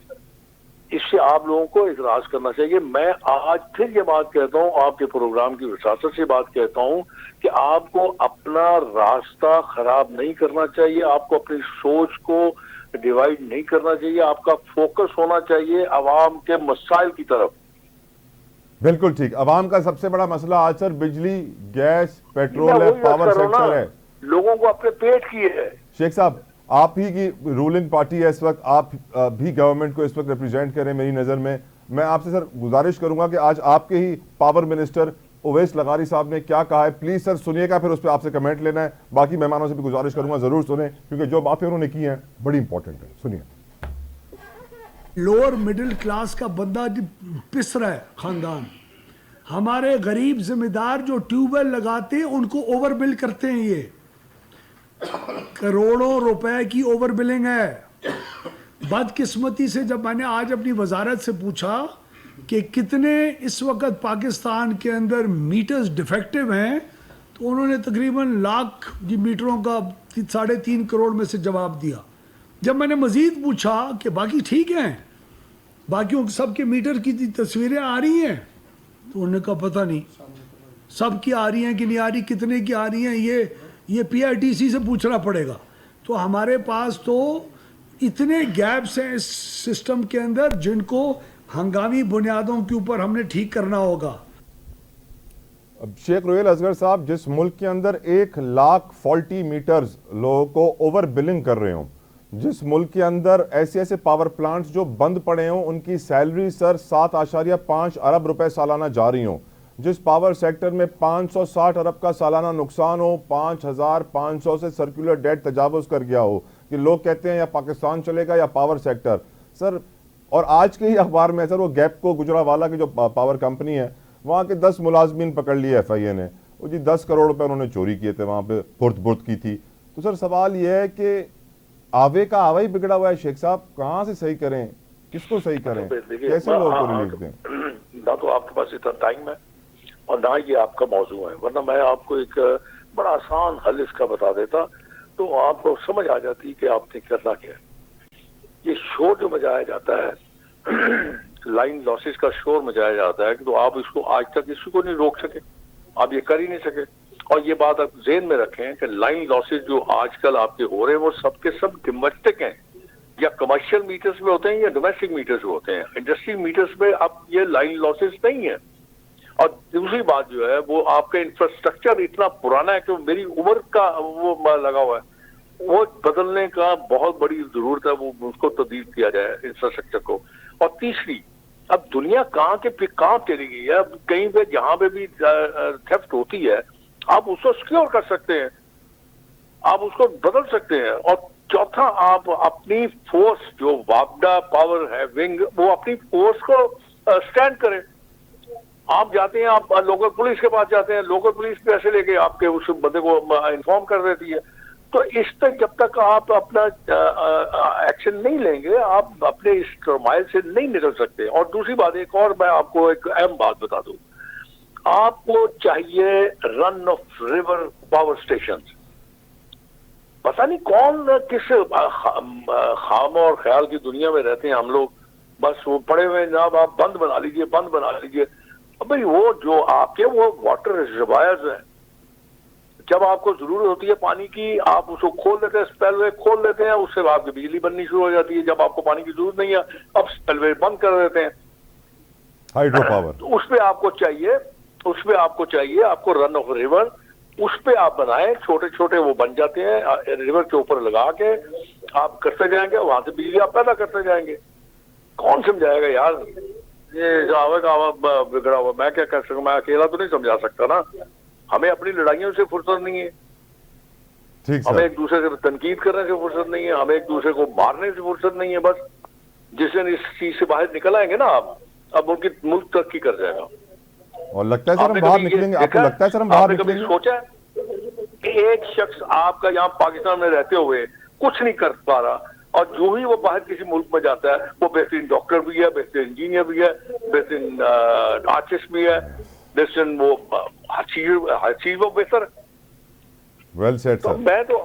S5: इससे आप लोगों को इतराज करना चाहिए। मैं आज फिर ये बात कहता हूँ, आपके प्रोग्राम की वसासत से बात कहता हूँ कि आपको अपना रास्ता खराब नहीं करना चाहिए, आपको अपनी सोच को डिवाइड नहीं करना चाहिए, आपका फोकस होना चाहिए अवाम के मसाइल की तरफ।
S1: बिल्कुल ठीक। अवाम का सबसे बड़ा मसला आज सर बिजली, गैस, पेट्रोल है, पावर सेक्टर है,
S5: लोगों को अपने पेट की है।
S1: शेख साहब आप ही की रूलिंग पार्टी है इस वक्त, आप भी गवर्नमेंट को इस वक्त रिप्रेजेंट करें मेरी नज़र में। मैं आपसे सर गुजारिश करूंगा कि आज आपके ही पावर मिनिस्टर उवैस लगारी साहब ने क्या कहा है, प्लीज सर सुनिएगा, फिर उस पर आपसे कमेंट लेना है। बाकी मेहमानों से भी गुजारिश करूंगा जरूर सुने क्योंकि जो बातें उन्होंने की हैं बड़ी इंपॉर्टेंट है। सुनिए।
S6: लोअर मिडिल क्लास का बंदा पिस रहा है खानदान, हमारे गरीब जिम्मेदार जो ट्यूबवेल लगाते हैं उनको ओवर बिल करते हैं, ये करोड़ों रुपए की ओवर बिलिंग है। बदकिस्मती से जब मैंने आज अपनी वजारत से पूछा कि कितने इस वक्त पाकिस्तान के अंदर मीटर्स डिफेक्टिव हैं, तो उन्होंने तकरीबन लाख मीटरों का 3.5 करोड़ में से जवाब दिया। जब मैंने मजीद पूछा कि बाकी ठीक हैं, बाकियों सबके मीटर की तस्वीरें आ रही हैं, तो उन्होंने कहा पता नहीं सब की आ रही हैं कि नहीं आ रही, कितने की आ रही हैं, ये PRTC से पूछना पड़ेगा। तो हमारे पास तो इतने गैप्स हैं इस सिस्टम के अंदर जिनको हंगामी बुनियादों के ऊपर हमने ठीक करना होगा।
S1: अब शेख रोहेल असगर साहब, जिस मुल्क के अंदर 1 लाख फॉल्टी मीटर्स लोगों को ओवर बिलिंग कर रहे हों, जिस मुल्क के अंदर ऐसे ऐसे पावर प्लांट्स जो बंद पड़े हों उनकी सैलरी सर 7.5 अरब रुपए सालाना जा रही हों, जिस पावर सेक्टर में 560 अरब का सालाना नुकसान हो, 5500 से सर्कुलर डेट तजावुज कर गया हो, कि लोग कहते हैं या पाकिस्तान चलेगा या पावर सेक्टर सर। और आज के ही अखबार में सर वो गैपको गुजरावाला की जो पावर कंपनी है वहाँ के 10 मुलाजमीन पकड़ लिए FIA ने, वो जी 10 करोड़ रुपए उन्होंने चोरी किए थे, वहाँ पे बुर्द की थी। तो सर सवाल ये है कि आवे का आवा ही बिगड़ा हुआ है शेख साहब, कहाँ से सही करें, किसको सही करें, कैसे लोगों को रिलीफ दें?
S5: ना तो आपके पास इतना टाइम है और ना ये आपका मौजू है, वरना मैं आपको एक बड़ा आसान हल इसका बता देता तो आपको समझ आ जाती कि आपने करना क्या है। ये शोर जो मचाया जाता है लाइन लॉसेस का शोर मचाया जाता है, तो आप इसको आज तक किसी को नहीं रोक सके, आप ये कर ही नहीं सके। और ये बात आप ज़हन में रखें कि लाइन लॉसेस जो आजकल आपके हो रहे हैं वो सबके सब डोमेस्टिक हैं, या कमर्शियल मीटर्स में होते हैं या डोमेस्टिक मीटर्स में होते हैं। इंडस्ट्री मीटर्स में अब ये लाइन लॉसेस नहीं है। और दूसरी बात जो है वो आपका इंफ्रास्ट्रक्चर इतना पुराना है कि मेरी उम्र का वो लगा हुआ है, वो बदलने का बहुत बड़ी जरूरत है, वो उसको तब्दील किया जाए इंफ्रास्ट्रक्चर को। और तीसरी, अब दुनिया कहाँ चली गई है, अब कहीं पे जहां पे भी थेफ्ट होती है आप उसको सिक्योर कर सकते हैं, आप उसको बदल सकते हैं। और चौथा, आप अपनी फोर्स जो वापडा पावर है विंग, वो अपनी फोर्स को स्टैंड करें। आप जाते हैं, आप लोकल पुलिस के पास जाते हैं, लोकल पुलिस पैसे लेके आपके उस बंदे को इन्फॉर्म कर देती है। तो इस तक जब तक आप अपना एक्शन नहीं लेंगे, आप अपने इस टर्माइल से नहीं निकल सकते। और दूसरी बात, एक और मैं आपको एक अहम बात बता दूं, आपको चाहिए run of river power station. पता नहीं कौन किस खाम और ख्याल की दुनिया में रहते हैं हम लोग, बस वो पड़े हुए जनाब आप बंद बना लीजिए, बंद बना लीजिए। भाई वो जो आपके वो वाटर रिजर्वायर्स हैं, जब आपको जरूरत होती है पानी की आप उसको खोल देते हैं, स्पेलवे खोल देते हैं, उससे आपकी बिजली बननी शुरू हो जाती है। जब आपको पानी की जरूरत नहीं है अब स्पेलवे बंद कर देते हैं।
S1: हाइड्रो पावर,
S5: तो उसपे आपको चाहिए आपको रन ऑफ रिवर, उस पे आप बनाए, छोटे छोटे वो बन जाते हैं, रिवर के ऊपर लगा के आप करते जाएंगे, वहां से बिजली आप पैदा करते जाएंगे। कौन समझाएगा यार, ये बिगड़ा हुआ मैं क्या कर सकूं, मैं अकेला तो नहीं समझा सकता ना। हमें अपनी लड़ाइयों से फुर्सत नहीं है, हमें एक दूसरे से तनकीद करने से फुर्सत नहीं है, हमें एक दूसरे को मारने से फुर्सत नहीं है। बस जिस दिन इस चीज से बाहर निकल आएंगे ना आप, अब उनकी मुल्क तरक्की कर जाएगा।
S1: और लगता है सर हम बाहर निकलेंगे, आपको लगता है सर हम बाहर निकलेंगे?
S5: सोचा है कि एक शख्स आपका यहाँ पाकिस्तान में रहते हुए कुछ नहीं कर पा रहा, और जो ही वो बाहर किसी मुल्क में जाता है वो बेहतरीन डॉक्टर भी है, बेहतरीन इंजीनियर भी है, बेहतरीन आर्टिस्ट भी है, बेहतरीन वो हर चीज वो बेहतर है।
S1: वेल सेड सर।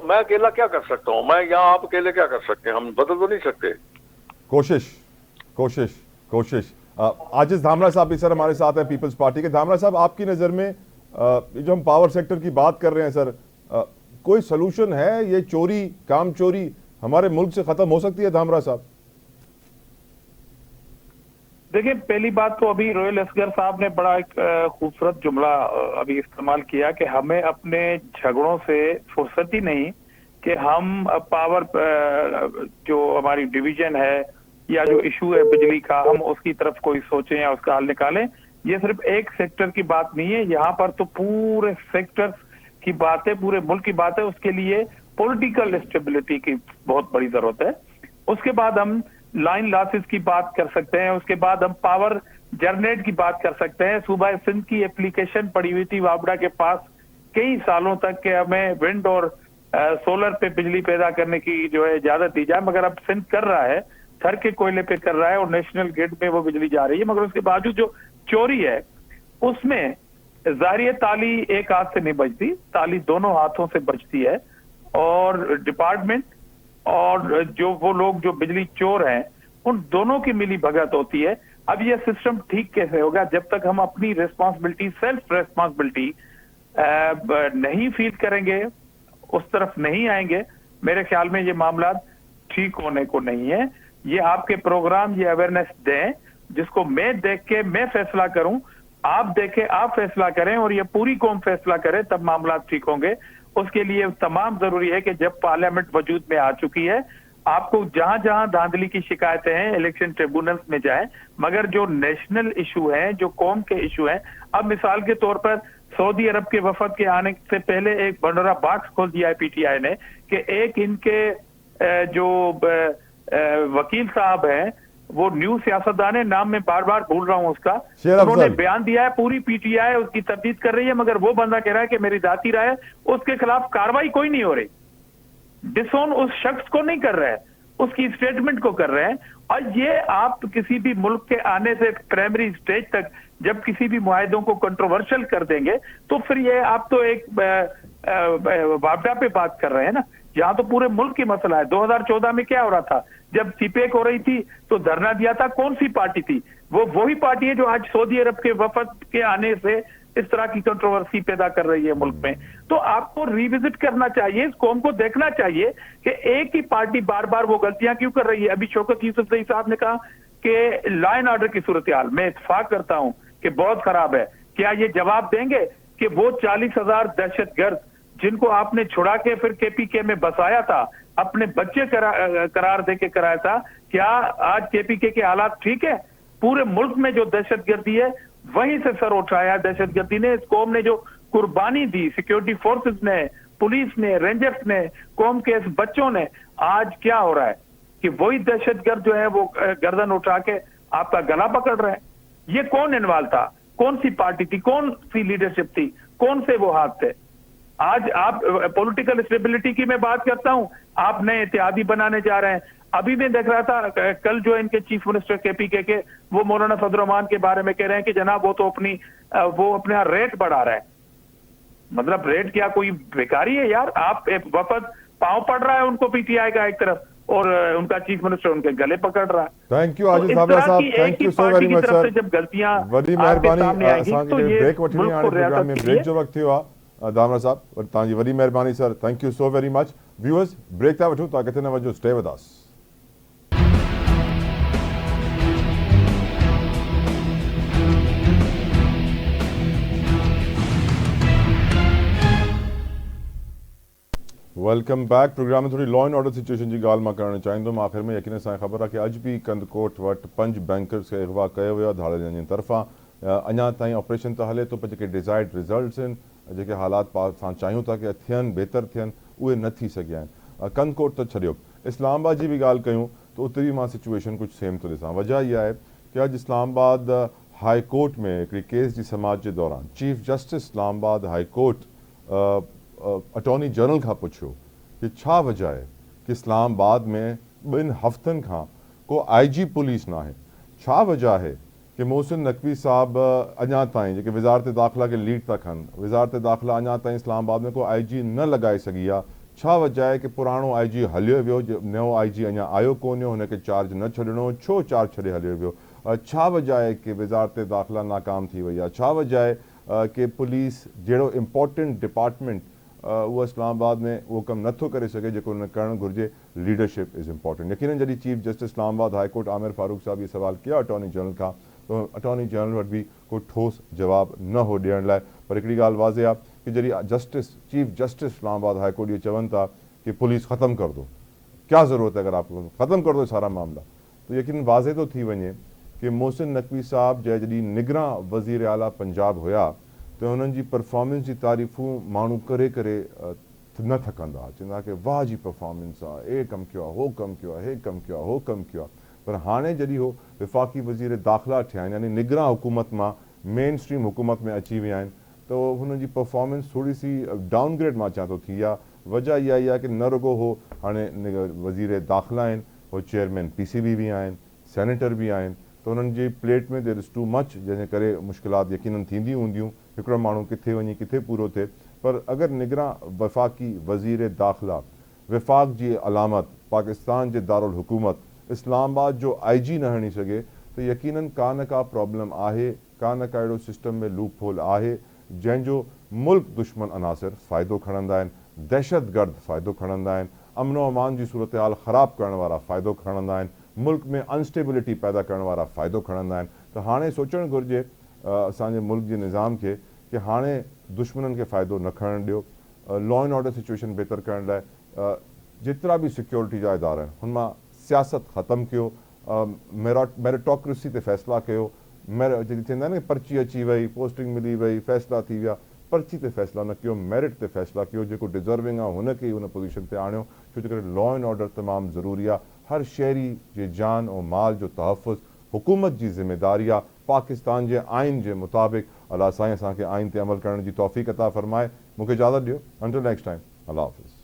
S5: मैं अकेला क्या कर सकता हूँ, मैं यहाँ आप अकेले क्या कर सकते हैं, हम बदल तो नहीं सकते।
S1: कोशिश। आजिज धामरा साहब भी सर हमारे साथ हैं पीपल्स पार्टी के। धामरा साहब, आपकी नज़र में जो हम पावर सेक्टर की बात कर रहे हैं सर, कोई सलूशन है? ये चोरी, काम चोरी हमारे मुल्क से खत्म हो सकती है धामरा साहब?
S2: देखिए, पहली बात तो अभी रोयल असगर साहब ने बड़ा एक खूबसूरत जुमला अभी इस्तेमाल किया कि हमें अपने झगड़ों से फुर्सत ही नहीं कि हम पावर जो हमारी डिवीजन है या जो इशू है बिजली का, हम उसकी तरफ कोई सोचें या उसका हल निकालें। ये सिर्फ एक सेक्टर की बात नहीं है, यहाँ पर तो पूरे सेक्टर्स की बात है, पूरे मुल्क की बात है। उसके लिए पॉलिटिकल स्टेबिलिटी की बहुत बड़ी जरूरत है। उसके बाद हम लाइन लॉसेस की बात कर सकते हैं, उसके बाद हम पावर जनरेट की बात कर सकते हैं। सूबा सिंध की एप्लीकेशन पड़ी हुई थी वापडा के पास कई सालों तक कि हमें विंड और सोलर पे बिजली पैदा करने की जो है इजाजत दी जाए, मगर अब सिंध कर रहा है, थर के कोयले पे कर रहा है और नेशनल ग्रिड में वो बिजली जा रही है। मगर उसके बावजूद जो चोरी है उसमें जाहिर ताली एक हाथ से नहीं बजती, ताली दोनों हाथों से बजती है। और डिपार्टमेंट और जो वो लोग जो बिजली चोर हैं उन दोनों की मिली भगत होती है। अब ये सिस्टम ठीक कैसे होगा जब तक हम अपनी रिस्पॉन्सिबिलिटी, सेल्फ रिस्पॉन्सिबिलिटी नहीं फील करेंगे, उस तरफ नहीं आएंगे, मेरे ख्याल में ये मामला ठीक होने को नहीं है। ये आपके प्रोग्राम ये अवेयरनेस दें, जिसको मैं देख के मैं फैसला करूं, आप देखें आप फैसला करें और ये पूरी कौम फैसला करे, तब मामला ठीक होंगे। उसके लिए तमाम जरूरी है कि जब पार्लियामेंट वजूद में आ चुकी है, आपको जहां जहां धांधली की शिकायतें हैं इलेक्शन ट्रिब्यूनल्स में जाएं, मगर जो नेशनल इशू हैं, जो कौम के इशू हैं, अब मिसाल के तौर पर सऊदी अरब के वफद के आने से पहले एक बंडोरा बॉक्स खोल दिया है पीटीआई ने कि एक इनके जो वकील साहब हैं, वो न्यू सियासतदान है, नाम मैं बार बार भूल रहा हूं उसका, उन्होंने बयान दिया है, पूरी पीटीआई उसकी तफदीद कर रही है, मगर वो बंदा कह रहा है कि मेरी जाती राय है, उसके खिलाफ कार्रवाई कोई नहीं हो रही। डिसोन उस शख्स को नहीं कर रहे हैं, उसकी स्टेटमेंट को कर रहे हैं। और ये आप किसी भी मुल्क के आने से प्राइमरी स्टेज तक जब किसी भी मुआहदों को कंट्रोवर्शियल कर देंगे तो फिर ये आप तो एक वापडा पे बात कर रहे हैं ना। यहाँ तो पूरे मुल्क की मसला है। 2014 में क्या हो रहा था, जब सीपेक हो रही थी तो धरना दिया था, कौन सी पार्टी थी वो? वही पार्टी है जो आज सऊदी अरब के वफद के आने से इस तरह की कंट्रोवर्सी पैदा कर रही है मुल्क में। तो आपको रिविजिट करना चाहिए, इस कौम को देखना चाहिए कि एक ही पार्टी बार बार वो गलतियां क्यों कर रही है। अभी शौकत यूसुफजई साहब ने कहा कि लॉ एंड ऑर्डर की सूरत हाल, मैं इत्तेफाक करता हूं कि बहुत खराब है। क्या ये जवाब देंगे कि वो 40,000 दहशतगर्द जिनको आपने छुड़ा के फिर केपीके में बसाया था, अपने बच्चे करार दे के कराया था, क्या आज केपीके के हालात ठीक है? पूरे मुल्क में जो दहशतगर्दी है वहीं से सर उठाया दहशतगर्दी ने। इस कौम ने जो कुर्बानी दी, सिक्योरिटी फोर्सेस ने, पुलिस ने, रेंजर्स ने, कौम के इस बच्चों ने, आज क्या हो रहा है कि वही दहशतगर्द जो है वो गर्दन उठा के आपका गला पकड़ रहे हैं। ये कौन इन्वॉल्व था? कौन सी पार्टी थी? कौन सी लीडरशिप थी? कौन से वो हाथ थे? आज आप पॉलिटिकल स्टेबिलिटी की मैं बात करता हूं, आप नए इत्तेहादी बनाने जा रहे हैं। अभी मैं देख रहा था कल जो इनके चीफ मिनिस्टर केपीके के वो मौलाना फजल रहमान के बारे में कह रहे हैं कि जनाब वो तो वो अपने यहाँ रेट बढ़ा रहा है। मतलब रेट क्या कोई बेकारी है यार? आप वफद पांव पड़ रहा है उनको पीटीआई का एक तरफ, और उनका चीफ मिनिस्टर उनके गले पकड़ रहा है।
S1: Thank you Aajiz sahab, thank you so very much sir.
S2: जब गलतियां
S1: वॾी महिरबानी
S2: आएंगी तो ये
S1: ब्रेक वठणी
S2: मुल्क
S1: हाणे
S2: को
S1: प्रोग्राम में
S2: रियासत
S1: ब्रेक जो वक्त थियो आहे। दामरा साहब तव्हांजी वॾी महिरबानी sir, thank you so very much. Viewers break था वठूं, तव्हां किथे न वञो, stay with us. Welcome back. Programme में थोड़ी लॉ एंड ऑर्डर सिचुएशन की गाल मां करणु चाहींदुमि। आख़िर में यकीन सां ख़बर आहे कि अॼु भी कंदकोट वटि 5 बैंकर्स खे अगवा कयो वियो आहे धाड़ेलनि जी तरफ़ां। अञा ताईं ऑपरेशन त हले थो, पर जेके डिज़ायर्ड रिज़ल्ट्स आहिनि, जेके हालात असां चाहियूं था कि थियनि, बहितर थियनि, उहे न थी सघिया आहिनि। कंदकोट त छॾियो, इस्लामाबाद जी भी ॻाल्हि कयूं त उते भी मां सिचुएशन कुछ सेम थो ॾिसां। वजह इहा आहे कि अॼु इस्लामाबाद हाई कोर्ट में हिकिड़ी केस जी समाज जे दौरान chief justice Islamabad high court attorney general खां पुछियो कि छा वजह है कि इस्लामाबाद में 2 हफ़्तनि खां को IG पुलिस ना है। छा वजह है कि मोहसिन नकवी साहब अञा ताईं जेके वज़ारत दाख़िला के लीड था खनि, वज़ारत दाख़िला अञा ताईं इस्लामाबाद में को IG न लॻाए सघी आहे। छा वजह है कि पुराणो IG हलियो वियो, नओं IG अञा आयो कोन्हे, हुनखे चार्ज न छॾिणो, छो चार्ज छॾे हलियो वियो? छा वजह है कि वज़ारत दाख़िला नाकाम थी वई आहे? छा वजह है कि पुलिस जहिड़ो इम्पोर्टेंट डिपार्टमेंट वो इस्लामाबाद में वो कम नथो करे सके जेको उन करणु घुरिजे? Leadership is important. यकीनन जॾहिं chief justice Islamabad high court Aamir Farooq sahab ये सवाल किया अटॉर्नी जनरल खां, तो अटॉर्नी जनरल वटि भी कोई ठोस जवाब न हो ॾियण लाइ। पर हिकिड़ी ॻाल्हि वाज़े आहे कि जॾहिं chief justice Islamabad high court ये चवनि था कि पुलिस ख़त्म कर दो, क्या ज़रूरत है अगर आप ख़त्म कर दो सारा मामला, तो यकीन वाज़े तो थी वञे कि मोहसिन नकवी साहब जॾहिं निगरां वज़ीर आला पंजाब हुआ तो उन्हनि जी परफॉर्मेंस जी तारीफ़ूं माण्हू करे करे न थकंदा, चवंदा कि वाह जी परफॉर्मेंस आहे, ए कमु कयो आहे, हो कमु कयो आहे, हे कमु कयो आहे, हो कमु कयो आहे। पर हाणे जॾहिं हो विफ़ाक़ी वज़ीर दाख़िला थिया आहिनि, यानी निगरां हुकूमत मां मेन स्ट्रीम हुकूमत में अची विया आहिनि, तो हुननि जी परफॉर्मेंस थोड़ी सी डाउनग्रेड मां चवां थो थी आहे। वजह इहा ई आहे कि न रुगो हो हाणे वज़ीर दाख़िला आहिनि, हो चेयरमैन PCB भी आहिनि, सेनेटर भी आहिनि, तो उन्हनि जी प्लेट में देयर इज़ टू मच, जंहिंजे करे मुश्किलात यकीनन थींदी हूंदियूं, हिकिड़ो माण्हू किथे वञी किथे पूरो थिए। पर अगरि निगरां वफ़ाक़ी वज़ीर दाख़िला विफ़ाक़ जी अलामत पाकिस्तान जे दारुल हुकूमत इस्लामाबाद जो IG न हणी सघे, तो यकीनन का न का प्रॉब्लम आहे, का न का अहिड़ो सिस्टम में लूप होल आहे जंहिंजो मुल्क दुश्मन अनासिर फ़ाइदो खणंदा आहिनि, दहशतगर्द फ़ाइदो खणंदा आहिनि, अमनो अमान जी सूरत हाल ख़राब करण वारा फ़ाइदो खणंदा आहिनि, मुल्क में अनस्टेबिलिटी पैदा करण वारा फ़ाइदो खणंदा आहिनि। त हाणे सोचणु घुरिजे असांजे मुल्क जे निज़ाम खे कि हाणे दुश्मननि खे फ़ाइदो न खणणु ॾियो, लॉ एंड ऑर्डर सिचुएशन बहितर करण लाइ जेतिरा भी सिक्योरिटी जा इदारा आहिनि हुन मां सियासत ख़तमु कयो, मेरिटोक्रेसी ते फ़ैसिला कयो। जेकी चवंदा आहिनि पर्ची अची वई, पोस्टिंग मिली वई, फ़ैसिला थी विया, पर्ची ते फ़ैसिला न कयो, मेरिट ते फ़ैसिला कयो, जेको डिज़र्विंग आहे हुनखे हुन पोज़ीशन ते आणियो, छो जे करे लॉ एंड ऑर्डर तमामु ज़रूरी आहे। हर शहरी जे जान ऐं माल जो तहफ़ुज़ हुकूमत जी ज़िम्मेदारी आहे, पाकिस्तान जे आइन जे मुताबिक़। अल्लाह साईं असांखे आइन ते अमल करण जी तौफ़ीक़ अता फ़रमाए। मूंखे इजाज़त ॾियो, अंटिल नेक्स्ट टाइम, अल्लाह हाफ़िज़।